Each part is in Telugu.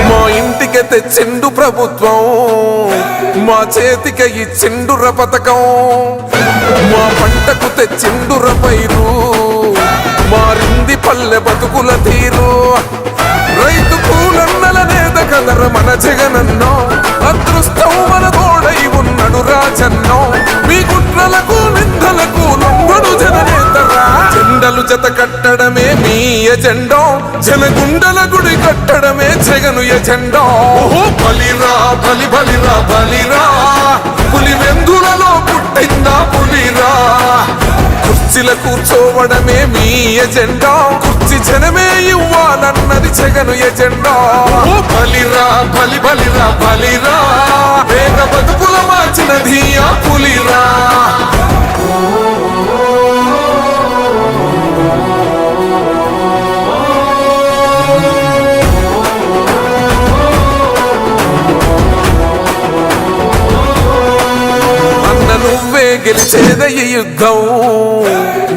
మా ఇంటికి తెచ్చిండు ప్రభుత్వం, మా చేతికి ఇచ్చిండుర పథకం, మా పంటకు తెచ్చిండుర పైరు, మారింది పల్లె బతుకుల తీరు. రైతు కూలన్నల నేత కదర మన జగనన్నో, అదృష్టం మన తోడై ఉన్నడు రాజన్నో. మీ కుట్రలకు నిందలకు లొంగడు జననేతరా. జెండలు జత కట్టడమే మీ ఎజెండో, జనగుండల గుడి కట్టడమే జగను ఎజెండో. బలిరా బలి బలిరా బలిరా, పులి వెందులలో పుట్టిందా పులిరా. కుర్చీల కూర్చోవడమే మీ ఎజెండా, కుర్చీ జనమే ఇవ్వాలన్నది జగను ఎజెండా. బలిరా బలి బలిరా బలిరా, వేగ బతుకుల మార్చినది ఆ పులిరా. నువ్వే గెలిచేద ఈ యుద్ధం,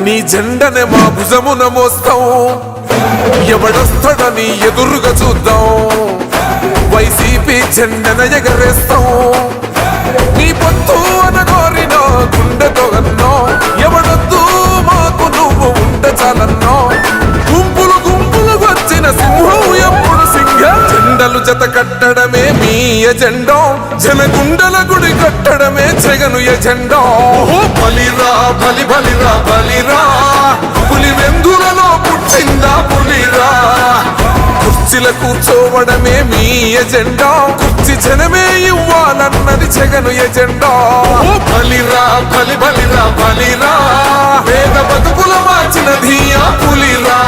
నీ జెండనే మా భుజమున మోస్తాం. ఎవడొస్తాడని ఎదురుగా చూద్దాం, వైసీపీ జెండన ఎగరేస్తాం. నీ పొత్తు అనగోరిన గుండెతో అన్నో, ఎవడొద్దు మాకు నువ్వు ఉండ చాలన్నో. గుంపులు గుంపులు వచ్చిన సింహం ఎప్పుడు సింహం. జెండలు జత కట్టడమే మీ ఎజెండో, జనగుండల గుడి కట్టడమే జగను ఎజెండా. బలిరా బలి బలిరా బలిరా, పులి వెందులలో పుట్టిందా పులిరా. కుర్చీల కూర్చోవడమే మీ ఎజెండా, కుర్చీ జనమే ఇవ్వాలన్నది జగను ఎజెండా. బలిరా బలి బలిరా బలిరా, వేద బతుకుల మార్చినది ఆ పులిరా.